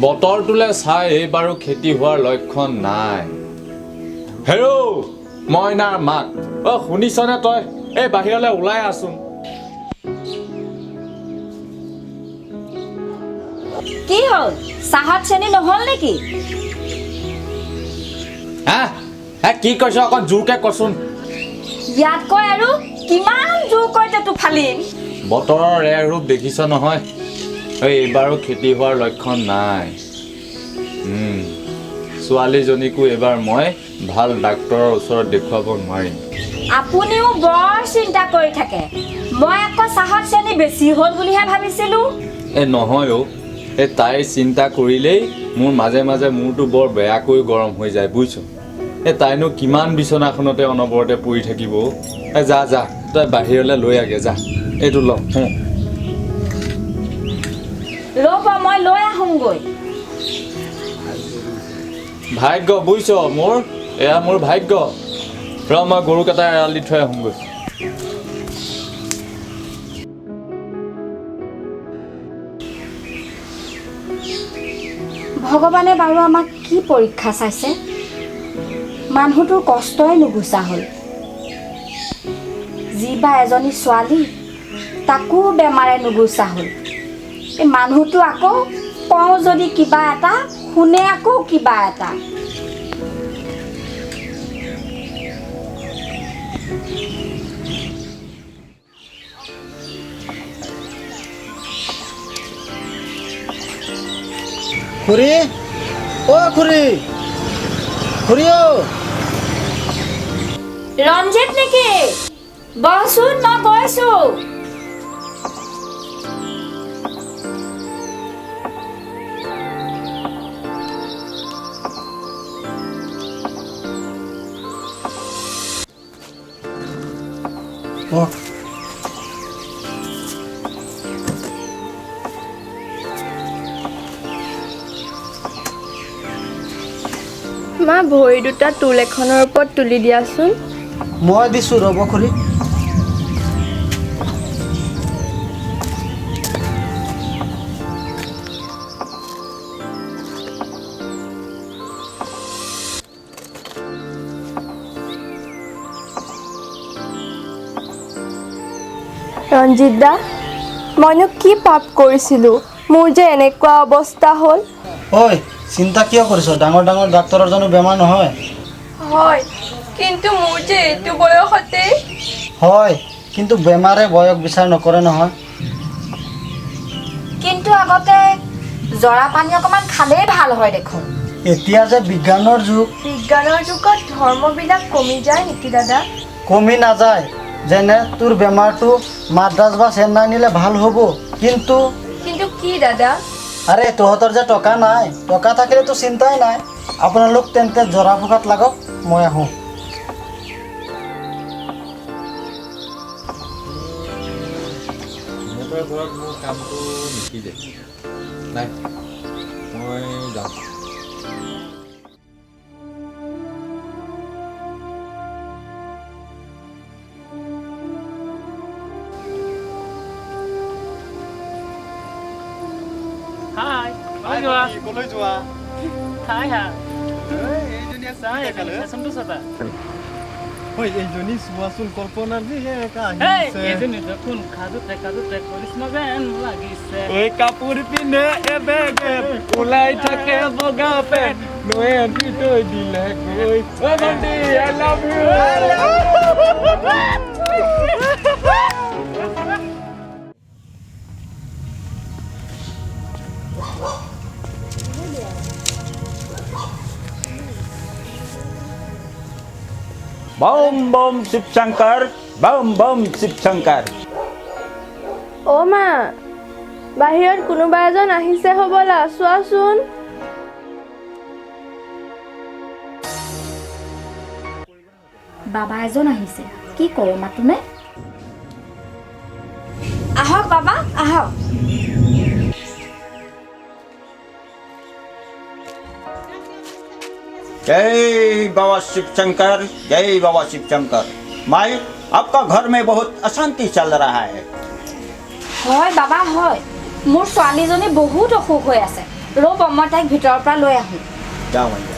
বতৰটোলে চাই এইবাৰো খেতি হোৱাৰ লক্ষণ নাই। হেৰৌ মইনাৰ মাক, শুনিছনে তই? এই বাহিৰলৈ ওলাই আছোন। কি হ'ল? চাহত চেনি নহ'ল নেকি? কি কৈছ অকণ জোৰকে কচোন। ইয়াতকৈ আৰু কিমান জোৰকৈ তেতো ফালিম। বতৰৰ ৰূপ দেখিছ নহয়, এইবাৰো খেতি হোৱাৰ লক্ষণ নাই। ছোৱালীজনীকো এইবাৰ মই ভাল ডাক্তৰৰ ওচৰত দেখুৱাব নোৱাৰিম। আপুনিও বৰ চিন্তা কৰি থাকে। মই আকৌ চাহত চেনি বেছি হ'ল বুলিহে ভাবিছিলোঁ। নহয় তাইৰ চিন্তা কৰিলেই মোৰ মাজে মাজে মূৰটো বৰ বেয়াকৈ গৰম হৈ যায় বুজিছ। তাইনো কিমান বিচনাখনতে অনবৰতে পৰি থাকিব। যা যা তই বাহিৰলৈ লৈ আগে যা। এইটো ল। ৰ'ব মই লৈ আহোঁগৈ। ভাগ্য বুজিছ মোৰ, এয়া মোৰ ভাগ্য। মই গৰুকেইটা এৰাল দি থৈ আহোঁগৈ। ভগৱানে বাৰু আমাক কি পৰীক্ষা চাইছে? মানুহটোৰ কষ্টই নুগুচা হ'ল। যি বা এজনী ছোৱালী, তাকো বেমাৰে নুগুচা হ'ল। এই মানুহটো আকৌ কওঁ যদি কিবা এটা, শুনে আকৌ কিবা এটা। খুৰী, খুৰী, খুৰী ৰঞ্জিত নেকি? বহচোন, মই গৈছোঁ। মা, ভৰি দুটা টুল এখনৰ ওপৰত তুলি দিয়াচোন। মই দিছোঁ ৰ'ব খুৰী। ৰঞ্জিত দা, মইনো কি পাপ কৰিছিলোঁ? মোৰ যে এনেকুৱা অৱস্থা হ'ল। ঐ, চিন্তা কিয় কৰিছ? ডাঙৰ ডাঙৰ ডাক্তৰৰ জানো বেমাৰ নহয়? হয়, কিন্তু মোৰ যে এইটো বয়সতেই। হয়, কিন্তু বেমাৰে বয়স বিচাৰ নকৰে নহয়। কিন্তু আগতে জৰা পানী অকণমান খালেই ভাল হয় দেখোন। এতিয়া যে বিজ্ঞানৰ যুগ। বিজ্ঞানৰ যুগত ধৰ্মবিলাক কমি যায় নেকি দাদা? কমি নাযায়। যেনে তোৰ বেমাৰটো মাদ্ৰাজ বা চেন্নাই নিলে ভাল হ'ব। কিন্তু কি দাদা? আৰে তহঁতৰ যে টকা নাই, টকা থাকিলেতো চিন্তাই নাই। আপোনালোক তেন্তে জৰা ফুকাত লাগক, মই আহোঁ। সিহঁতৰ ঘৰত মোৰ কামটো নিশিজে। নাই, মই যাওঁ। Hi. কলৈ যোৱা? Hi, hi. এইজনী Saya sesam tu siapa? ঐ, এইজনী চোৱাচোন, কল্পনা যে একা Hey, আহিছে। ini dekun kadu trek polis magan lagi se. ঐ কাপোৰ পিন্ধে এবেগে ওলাই থাকে বগা পেন নয়ে দি থৈ দিলে গৈ। ঐ ভণ্টি, I love you. बम बम शिव शंकर, बम बम शिव शंकर। অ' মা, বাহিৰত কোনোবা এজন আহিছে হ'বলা, চোৱাচোন। বাবা এজন আহিছে। কি কৰোঁ মাতোনে? আহক বাবা, আহক। जय बाबा शिव शंकर, जय बाबा शिव शंकर। माई, आपका घर में बहुत अशांति चल रहा है। হয় বাবা, হয়। মোৰ ছোৱালীজনী বহুত অসুখ হৈ আছে। ৰ'ব মই তাইক ভিতৰৰ পৰা লৈ আহোঁ जाओ मैया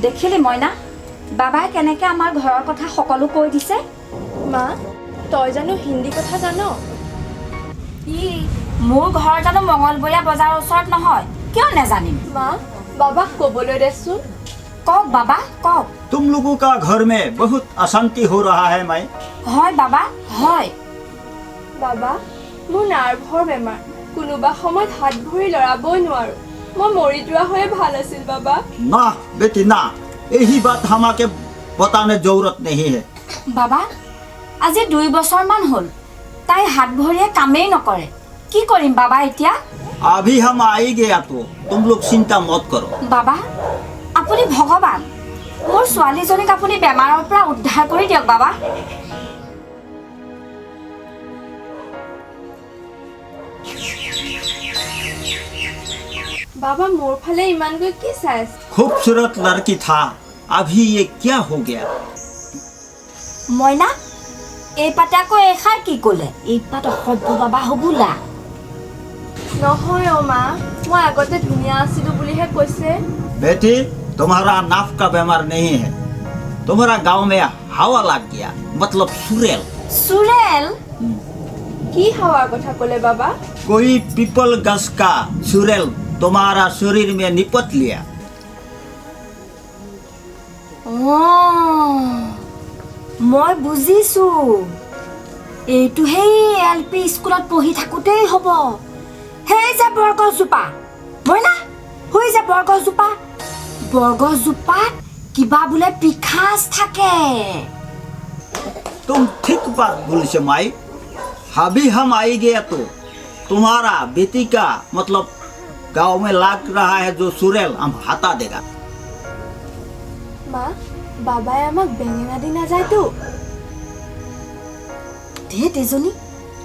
দেখিলি মইনা বাবাই কেনেকৈ আমাৰ ঘৰৰ কথা সকলো কৈ দিছে মা তই জানো হিন্দী কথা জান ই মোৰ ঘৰ জানো মঙলবৰীয়া বজাৰৰ ওচৰত নহয় কিয় নেজানিম মা বাবাক ক'বলৈ দেচোন কওক বাবা কওক तुम लोगों का घर में बहुत अशांति हो रहा है माई হয় বাবা হয় বাবা মোৰ নাৰ্ভৰ বেমাৰ কোনোবা সময়ত হাত ভৰি লৰাবই নোৱাৰো মই মৰি যোৱা হৈয়ে ভাল আছিল বাবা ना बेटी ना यही बात हमारे बताने जरूरत नहीं है বাবা আজি 2 বছৰমান হ'ল তাই হাত ভৰিয়ে কামেই নকৰে কি কৰিম বাবা এতিয়া अभी हम आई गया तो तुम लोग चिंता मत करो বাবা আপুনি ভগৱান মোৰ ছোৱালীজনীক আপুনি বেমাৰৰ পৰা উদ্ধাৰ কৰি দিয়ক বাবা বাবা মোৰ ফালে ইমানকৈ কি চাই আছে खूबसूरत लड़की था अभी ये क्या हो गया মইনা এই পাতে আকৌ এষাৰ কি ক'লে এই পাত অসভ্য বাবা হবোলা নহয় অ' মা মই আগতে ধুনীয়া আছিলোঁ বুলিহে কৈছে बेटी तुम्हारा नाफ का बीमार नहीं है तुम्हारा गांव में हवा लग गया मतलब सुरेल চুৰেল কি হাৱাৰ কথা ক'লে বাবা कोई पीपल गस का सुरेल तुम्हारा शरीर में निपट लिया মই বুজিছো এইটো সেই LP স্কুলত পঢ়ি থাকোঁতেই হ'ব সেই যে বৰগছজোপা মইনা হৈ যে বৰগছজোপাত কিবা বোলে পিখাজ থাকে तुम ठीक बात बोली से माई अभी हम आई गया तो तुम्हारा बेटी का मतलब गांव में लग रहा है जो सुरेल हम हटा देगा মা বাবাই আমাক বেঙেনা দি নাযায়তো দে তেজনী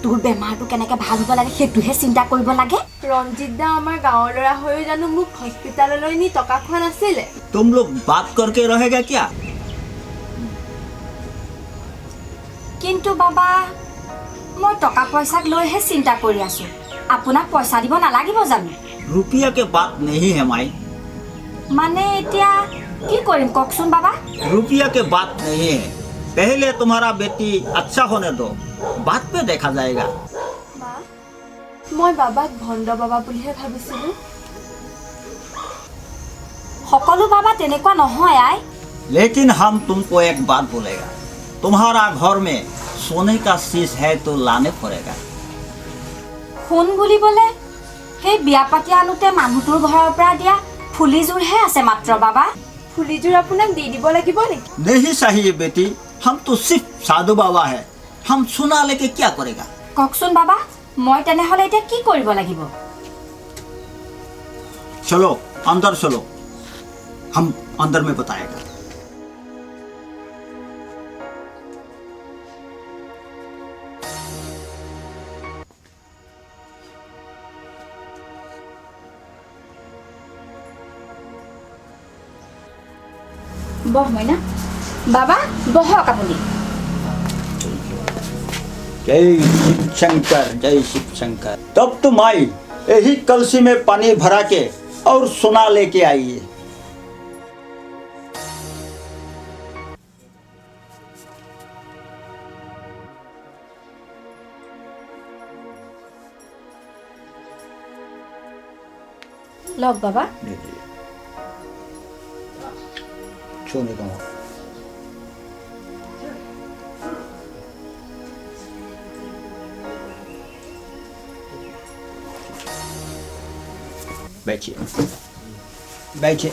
তোৰ বেমাৰটো কেনেকৈ ভাল হ'ব লাগে সেইটোহে চিন্তা কৰিব লাগে ৰঞ্জিত দা আমাৰ গাঁৱৰ ল'ৰা হৈও জানো মোক হস্পিটাললৈ নি টকা খোৱা নাছিলে तुम लोग बात करके रहेगा क्या কিন্তু বাবা মই টকা পইচাক লৈহে চিন্তা কৰি আছোঁ আপোনাক পইচা দিব নালাগিব জানো रुपया के बात नहीं है माई মানে এতিয়া কি কৰিম কওকচোন বাবা रुपया के बात नहीं है पहले तुम्हारा बेटी अच्छा होने दो बाद में देखा जाएगा মা মই বাবাক ভণ্ড বাবা বুলিহে ভাবিছিলোঁ সকলো বাবা তেনেকুৱা নহয় আই लेकिन हम तुमको एक बात बोलेगा तुम्हारा घर में सोने का शीश है तो लाने पड़ेगा সোণ বুলিবলৈ সেই বিয়া পাতি আনোতে মানুহটোৰ ঘৰৰ পৰা দিয়া ফুলিযোৰহে আছে মাত্ৰ বাবা ফুলিযোৰ আপোনাক দি দিব লাগিব নেকি नहीं चाहिए बेटी हम तो सिर्फ साधु बाबा है हम सोना लेके क्या करेगा কওকচোন বাবা মই তেনেহ'লে এতিয়া কি কৰিব লাগিব चलो अंदर चलो हम अंदर में बताएगा বহ মইনা বাবা বহক আপুনি जय शिव शंकर जय शिव शंकर तब तुम आई यही कलसी में पानी भरा के और सोना लेके आइए লওক বাবা सोने का बैठिए बैठिए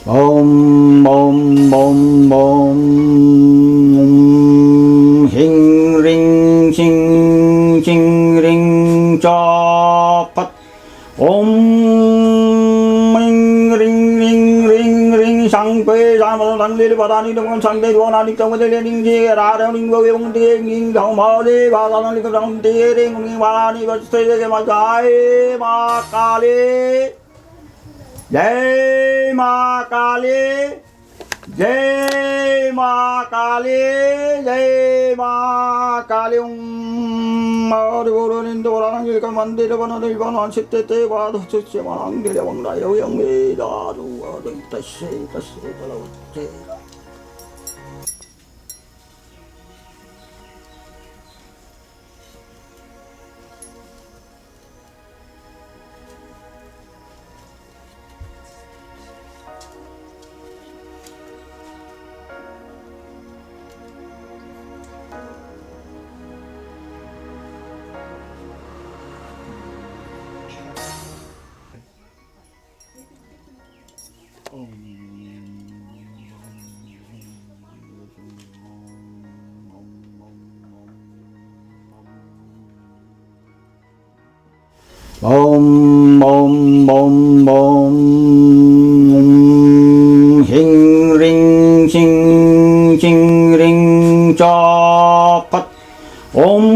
ओम ओम ओम ओम हिंग रिंग सिंग सिंग रिंग चौपत ওম রিং রিং রিং রিং রিং সাংপে সাংলে বাদানি দমন সাংদে দোনানি তমদে রিং যে রারে রিং গো এবং দে রিং গাও মাদে বাদানি কো রং দে রিং রিং বাদানি বসতে যে মা গায় মা কালী जय माँ काली जय माँ काली जय माँ काली मंदिर बन चित्ते बाद मंदिर Om Om Om Om Hing Ring Ching Ching Ring Cho Phật Om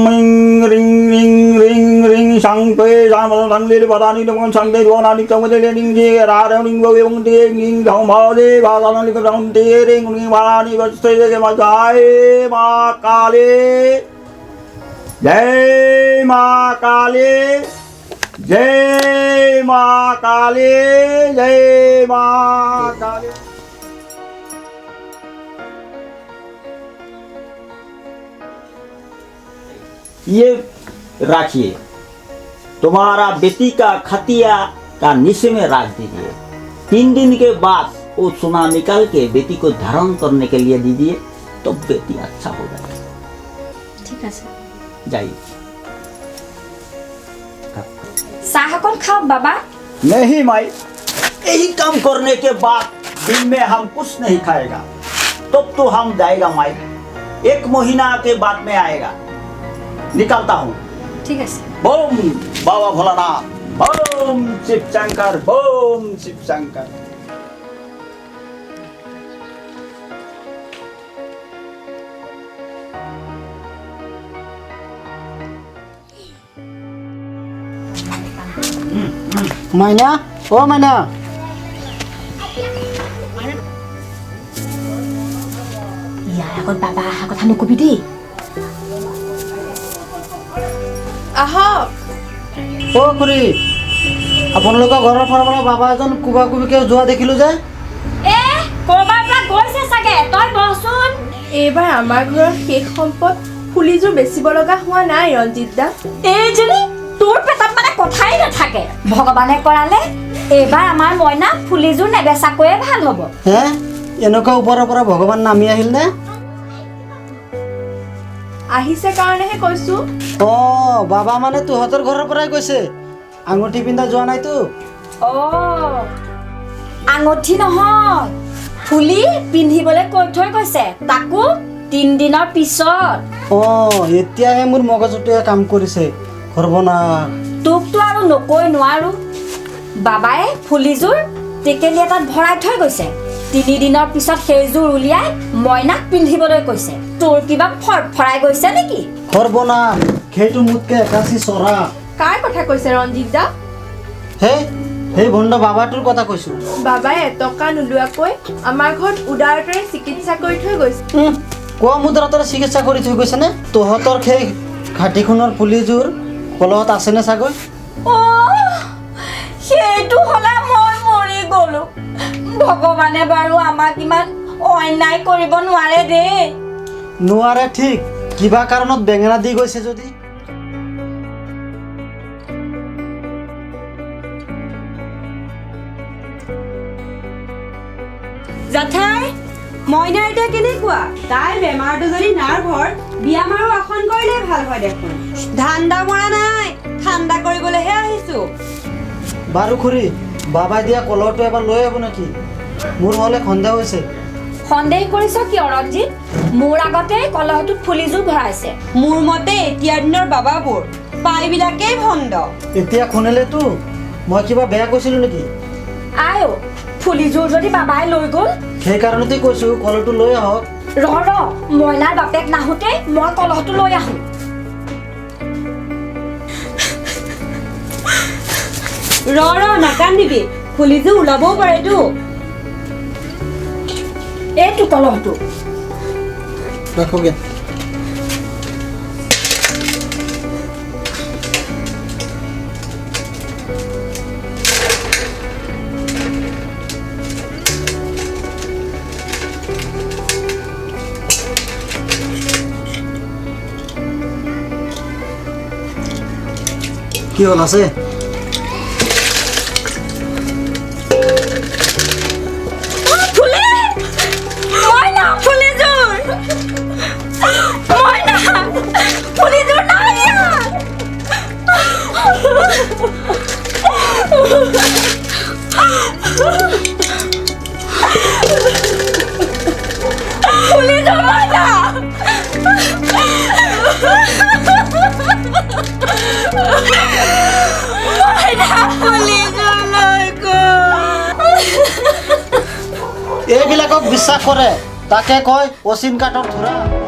Ring Ring Ring Ring Ring Sang Tuệ Sa Ma Đăng Lê Bà Đà Ni Đông Con Sang Tê Đô Na Ni Trong Tê Lê Ning Di Ra Đeo Ning Vô Yong Tê Ning Đào Mơ Đê Bà Đà Ni Công Đăng Tê Ring Ning Bà Đà Ni Bà Tê Lê Ma Gai Ma Ca Lê जय माँ काली जय माँ काली जय माँ काली ये राखिए तुम्हारा बेटी का खतिया का नीचे में रख दीजिए 3 दिन के बाद वो सोना निकाल के बेटी को धारण करने के लिए दीजिए तो बेटी अच्छा हो जाएगा ঠিক আছে जाइए চাহ অকণ খাওক বাবা नहीं माई यही काम करने के बाद दिन में हम कुछ नहीं खाएगा तब तो हम जाएगा माई 1 महीना के बाद में आएगा निकलता हूँ ঠিক আছে बोम बाबा भोलानाथ बोम शिव शंकर बोम शिव शंकर মাইনা ও মাইনা ইয়াৰ আগত বাবা অহা কথা নকবি দেই আহক ও খুৰী আপোনালোকৰ ঘৰৰ ফালৰ পৰা বাবা এজন কুবা কুবিকে যোৱা দেখিলোঁ যে এ কৰবাৰ পৰা গৈছে চাগে তই বহচোন এইবাৰ আমাৰ ঘৰৰ শেষ সম্পদ ফুলিযোৰ বেচিব লগা হোৱা নাই ৰঞ্জিত দা এইজনী তোৰ পেটত মানে কথাই নাথাকে ভগৱানে কৰালে এইবাৰ আমাৰ মইনা ফুলিযোৰ নেবেচাকৈয়ে ভাল হ'ব হে এনেকুৱা ওপৰৰ পৰা ভগৱান নামি আহিল নে আহিছে কাৰণেহে কৈছো অ বাবা মানে তোহঁতৰ ঘৰৰ পৰাই গৈছে আঙুঠি পিন্ধা যোৱা নাইতো অ আঙুঠি নহয় ফুলি পিন্ধিবলৈ কৈ থৈ গৈছে তাকো 3 দিনৰ পিছত অ এতিয়াহে মোৰ মগজুটোৱে কাম কৰিছে সৰ্বনাশ তোকতো আৰু নকৈ নোৱাৰো বাবাই ফুলিযোৰ টেকেলি এটাত ভৰাই থৈ গৈছে 3 দিনৰ পিছত সেইযোৰ উলিয়াই মইনাক পিন্ধিবলৈ কৈছে তোৰ কিবা ফৰফৰাই গৈছে নেকি সৰ্বনাশ সেইটো মোতকে একাচি চৰা কাৰ কথা কৈছে ৰঞ্জিত দা সেই ভণ্ড বাবাটোৰ কথা কৈছো বাবাই এটকা নোলোৱাকৈ আমাৰ ঘৰত উদাৰতাৰে চিকিৎসা কৰি থৈ গৈছে কম মুদ্ৰাৰে চিকিৎসা কৰি থৈ গৈছে নে তোহঁতৰ সেই ঘাটিখনৰ ফুলিযোৰ কলত আছেনে চাগৈ অ সেইটো হলে মই মৰি গলো ভগৱানে বাৰু আমাক ইমান অন্যায় কৰিব নোৱাৰে দেই নোৱাৰে ঠিক কিবা কাৰণত বেঙেনা দি গৈছে যদি জাঠাই মইনা এতিয়া কেনেকুৱা তাইৰ বেমাৰটো যদি নাৰ্ভৰ ব্যায়াম আৰু আসন কৰিলে ভাল হয় দেখোন ধান্দা মৰা নাই ঠাণ্ডা কৰিবলৈহে আহিছো বাৰু খুৰী বাবাই দিয়া কলহটো এবাৰ লৈ আহিব নেকি মোৰ হ'লে সন্দেহ হৈছে সন্দেহ কৰিছ কিয় ৰঞ্জিত মোৰ আগতে কলহটোত ফুলিযোৰ ভৰাইছে মোৰ মতে এতিয়াৰ দিনৰ বাবাবোৰ প্ৰায়বিলাকেই ভণ্ড। এতিয়া শুনিলেতো মই কিবা বেয়া কৈছিলোঁ নেকি? আই অ' ফুলিযোৰ যদি বাবাই লৈ গ'ল, সেইকাৰণতে কৈছোঁ কলহটো লৈ আহক। ৰ মইনাৰ বাপেক নাহোঁতে মই কলহটো লৈ আহোঁ। নাকান্দিবি, ফুলিযোৰ ওলাবও পাৰেতো। এইটো কলহটো। ৰাখোগে। কি হ'ল আছে? এইবিলাকক বিশ্বাস কৰে, তাকে কয় অচিন কাঠৰ ধৰা।